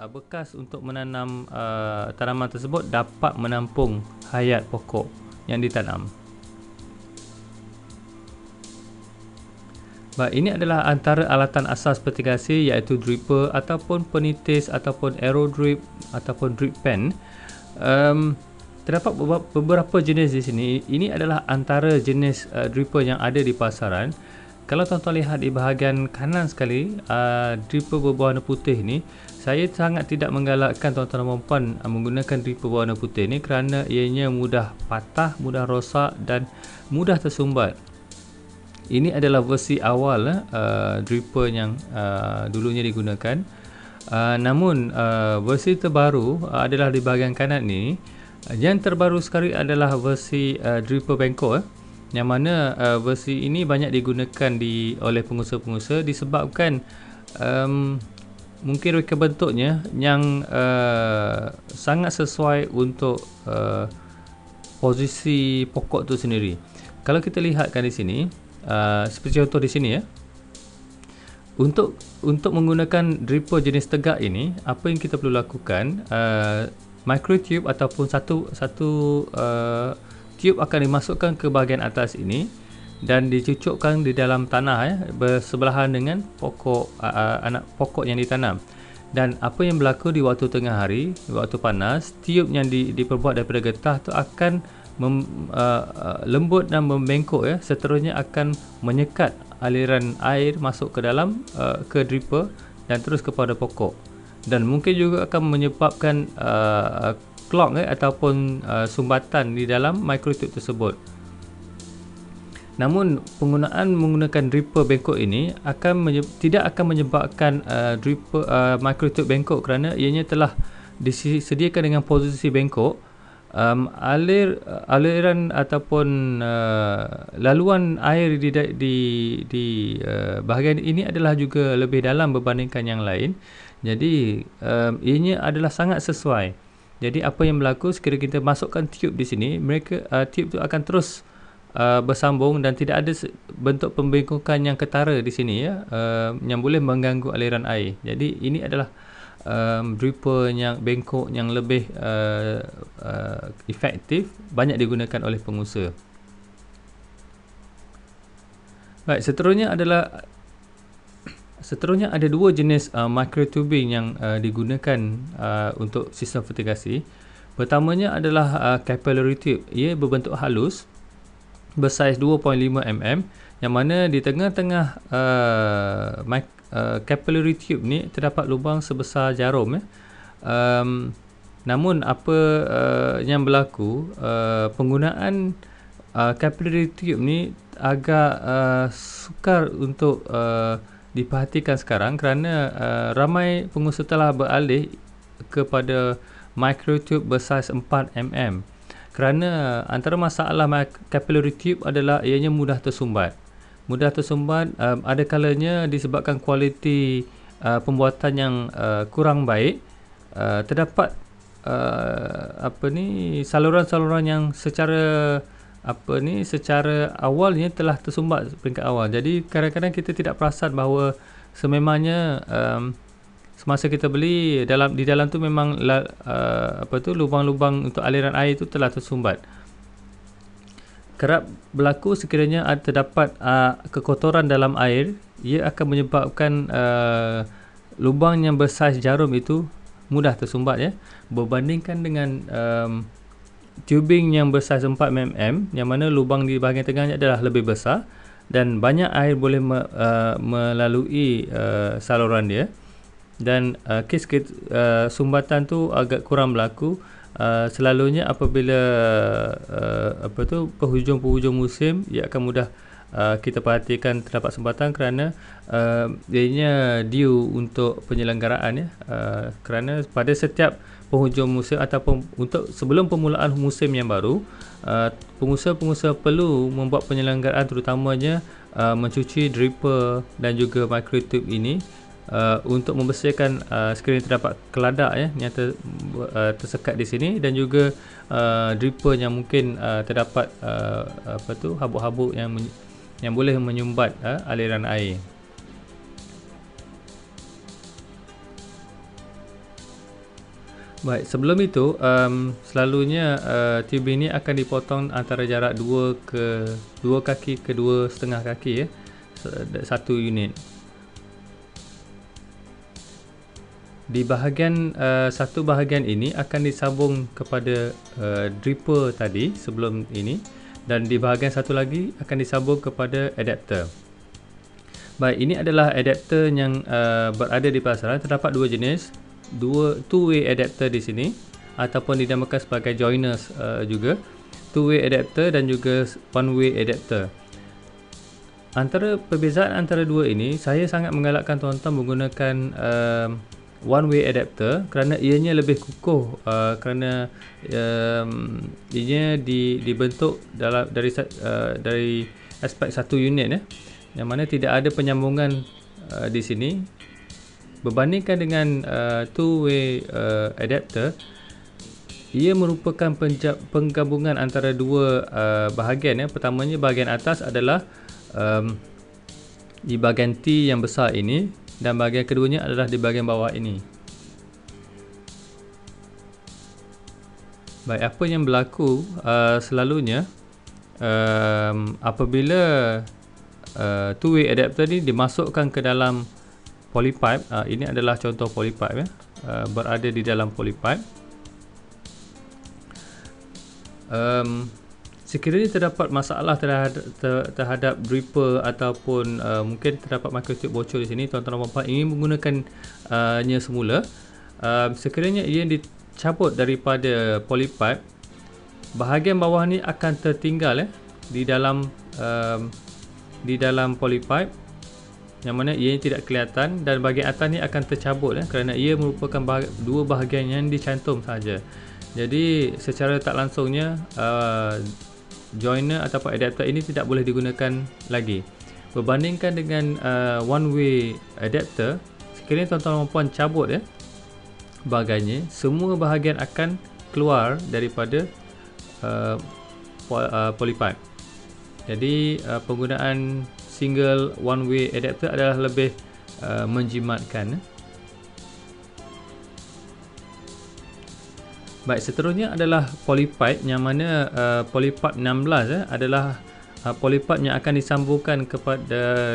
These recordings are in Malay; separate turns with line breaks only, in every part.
bekas untuk menanam tanaman tersebut dapat menampung hayat pokok yang ditanam. Baik, ini adalah antara alatan asas fertigasi iaitu dripper ataupun penitis ataupun aerodrip ataupun drip pen. Terdapat beberapa jenis di sini. Ini adalah antara jenis dripper yang ada di pasaran. Kalau tuan-tuan lihat di bahagian kanan sekali, dripper berwarna putih ni, saya sangat tidak menggalakkan tuan-tuan dan puan menggunakan dripper berwarna putih ni kerana ianya mudah patah, mudah rosak dan mudah tersumbat. Ini adalah versi awal dripper yang dulunya digunakan. Namun versi terbaru adalah di bahagian kanan ni. Yang terbaru sekali adalah versi dripper bengkok, yang mana versi ini banyak digunakan oleh pengusaha-pengusaha disebabkan mungkin reka bentuknya yang sangat sesuai untuk posisi pokok tu sendiri. Kalau kita lihatkan di sini, seperti contoh di sini ya. Untuk menggunakan dripper jenis tegak ini, apa yang kita perlu lakukan, microtube ataupun satu tube akan dimasukkan ke bahagian atas ini dan dicucukkan di dalam tanah bersebelahan dengan anak pokok yang ditanam. Dan apa yang berlaku di waktu tengah hari, waktu panas, tube yang diperbuat daripada getah tu akan lembut dan membengkok seterusnya akan menyekat aliran air masuk ke dalam ke dripper dan terus kepada pokok, dan mungkin juga akan menyebabkan clog ataupun sumbatan di dalam microtube tersebut. Namun menggunakan dripper bengkok ini tidak akan menyebabkan microtube bengkok kerana ianya telah disediakan dengan posisi bengkok. Aliran ataupun laluan air di bahagian ini adalah juga lebih dalam berbandingkan yang lain. Jadi ianya adalah sangat sesuai. Jadi apa yang berlaku sekiranya kita masukkan tube di sini, tube tu akan terus bersambung dan tidak ada bentuk pembengkokan yang ketara di sini yang boleh mengganggu aliran air. Jadi ini adalah dripper yang bengkok yang lebih efektif, banyak digunakan oleh pengusaha. Baik, seterusnya ada dua jenis microtubing yang digunakan untuk sistem fertigasi. Pertamanya adalah capillary tube. Ia berbentuk halus, bersaiz 2.5 mm, yang mana di tengah-tengah capillary tube ni terdapat lubang sebesar jarum. Namun apa yang berlaku, penggunaan capillary tube ni agak sukar untuk diperhatikan sekarang kerana ramai pengusaha telah beralih kepada microtube bersaiz 4 mm. Kerana antara masalah capillary tube adalah ianya mudah tersumbat. Ada kalanya disebabkan kualiti pembuatan yang kurang baik, terdapat saluran-saluran yang secara awalnya telah tersumbat peringkat awal. Jadi kadang-kadang kita tidak perasan bahawa sememangnya semasa kita beli di dalam tu memang lubang-lubang untuk aliran air itu telah tersumbat. Kerap berlaku sekiranya terdapat kekotoran dalam air, ia akan menyebabkan lubang yang bersaiz jarum itu mudah tersumbat berbandingkan dengan tubing yang bersaiz 4 mm, yang mana lubang di bahagian tengahnya adalah lebih besar dan banyak air boleh melalui saluran dia, dan kes sumbatan tu agak kurang berlaku. Selalunya apabila penghujung musim, ia akan mudah kita perhatikan terdapat sumbatan kerana ianya due untuk penyelenggaraan kerana pada setiap penghujung musim ataupun sebelum permulaan musim yang baru, pengusaha-pengusaha perlu membuat penyelenggaraan, terutamanya mencuci dripper dan juga microtube ini untuk membersihkan sekiranya terdapat keladak yang tersekat di sini, dan juga dripper yang mungkin terdapat habuk-habuk yang boleh menyumbat aliran air. Baik, sebelum itu selalunya tube ini akan dipotong antara jarak 2 kaki ke 2,5 kaki ya. Satu unit. Di bahagian satu bahagian ini akan disambung kepada dripper tadi sebelum ini, dan di bahagian satu lagi akan disambung kepada adapter. Baik, ini adalah adapter yang berada di pasaran. Terdapat dua jenis, two-way adapter di sini ataupun dinamakan sebagai joiners juga, two-way adapter dan juga one-way adapter. Antara perbezaan antara dua ini, saya sangat menggalakkan tuan-tuan menggunakan one-way adapter kerana ianya lebih kukuh, kerana ianya dibentuk dari aspek satu unit ya, yang mana tidak ada penyambungan di sini. Berbandingkan dengan two-way adapter, ia merupakan penggabungan antara dua bahagian ya. Pertamanya bahagian atas adalah di bahagian T yang besar ini, dan bahagian keduanya adalah di bahagian bawah ini. Baik, apa yang berlaku selalunya apabila two-way adapter ni dimasukkan ke dalam polypipe, ini adalah contoh polypipe ya, berada di dalam polypipe. Sekiranya terdapat masalah terhadap dripper ataupun mungkin terdapat microtube bocor di sini, tuan-tuan dan puan-puan ingin menggunakannya semula, sekiranya ia dicabut daripada polypipe, bahagian bawah ni akan tertinggal di dalam polypipe, yang mana ia tidak kelihatan, dan bahagian atas ni akan tercabut kerana ia merupakan dua bahagian yang dicantum saja. Jadi secara tak langsungnya joiner ataupun adapter ini tidak boleh digunakan lagi. Berbandingkan dengan one way adapter, sekiranya tuan-tuan dan puan cabut bahagiannya, semua bahagian akan keluar daripada polypipe. Jadi penggunaan single one way adapter adalah lebih menjimatkan. Baik, seterusnya adalah polypipe, yang mana polypipe 16 adalah polypipe yang akan disambungkan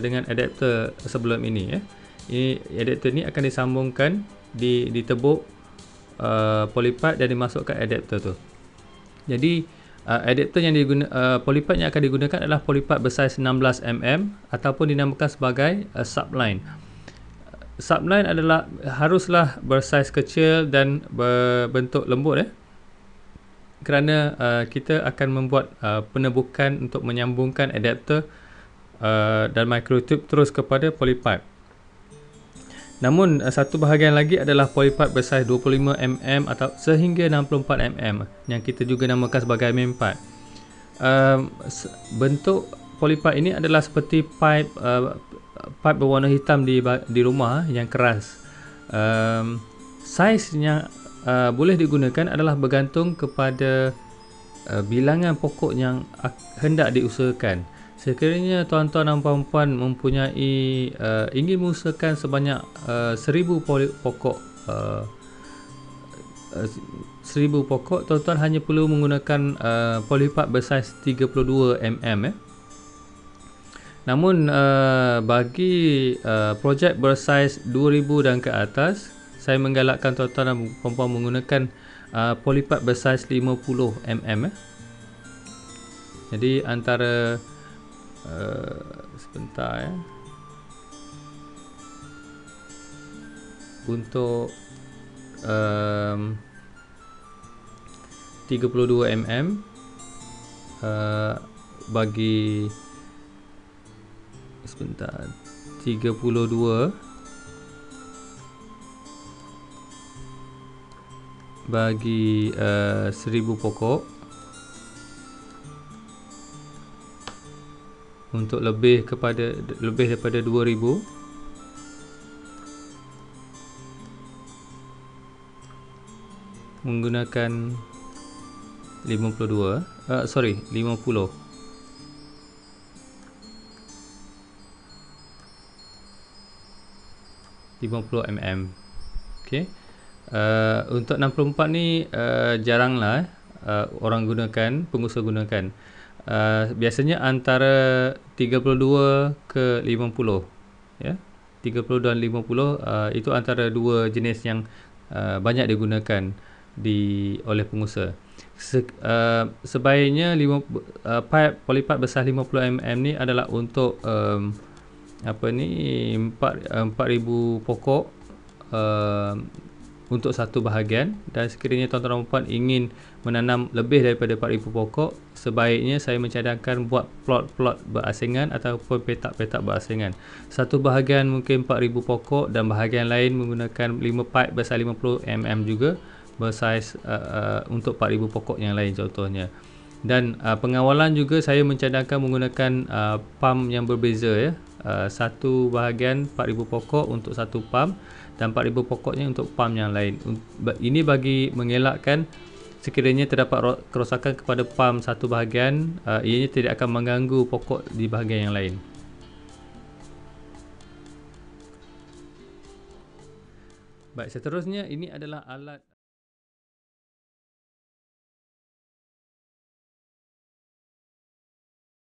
dengan adapter sebelum ini. Ini adapter ni akan disambungkan, ditebuk polypipe dan dimasukkan adapter tu. Jadi adapter yang polypipe yang akan digunakan adalah polypipe bersaiz 16 mm ataupun dinamakan sebagai subline. Subline haruslah bersaiz kecil dan berbentuk lembut kerana kita akan membuat penebukan untuk menyambungkan adapter dan microtube terus kepada polypipe. Namun satu bahagian lagi adalah polypipe bersaiz 25 mm atau sehingga 64 mm yang kita juga namakan sebagai main-pipe. Bentuk polypipe ini adalah seperti pipe berwarna hitam di rumah yang keras. Saiz yang boleh digunakan adalah bergantung kepada bilangan pokok yang hendak diusahakan. Sekiranya tuan-tuan dan puan-puan mempunyai ingin mengusahakan sebanyak 1000 pokok, 1000 pokok, tuan-tuan hanya perlu menggunakan polypipe bersaiz 32 mm. Namun bagi projek bersaiz 2000 dan ke atas, saya menggalakkan tuan-tuan dan puan-puan menggunakan polypipe bersaiz 50 mm. Jadi antara sebentar untuk 32 mm bagi sebentar 32 bagi 1000 pokok untuk lebih daripada 2000 menggunakan 50 mm. Okey. Untuk 64 ni jaranglah orang gunakan, pengusaha gunakan. Biasanya antara 32 ke 50, ya. 30 dan 50 itu antara dua jenis yang banyak digunakan oleh pengusaha. Sebaiknya pipe polypipe besar 50 mm ni adalah untuk 4000 pokok untuk satu bahagian, dan sekiranya tuan-tuan dan puan ingin menanam lebih daripada 4000 pokok, sebaiknya saya mencadangkan buat plot-plot berasingan ataupun petak-petak berasingan. Satu bahagian mungkin 4000 pokok dan bahagian lain menggunakan 5 pipe besar 50 mm juga bersaiz untuk 4000 pokok yang lain contohnya. Dan pengawalan juga saya mencadangkan menggunakan pump yang berbeza, ya. Satu bahagian 4000 pokok untuk satu pump dan 4000 pokoknya untuk pump yang lain. Ini bagi mengelakkan sekiranya terdapat kerosakan kepada pump satu bahagian, ianya tidak akan mengganggu pokok di bahagian yang lain. Baik, seterusnya ini adalah alat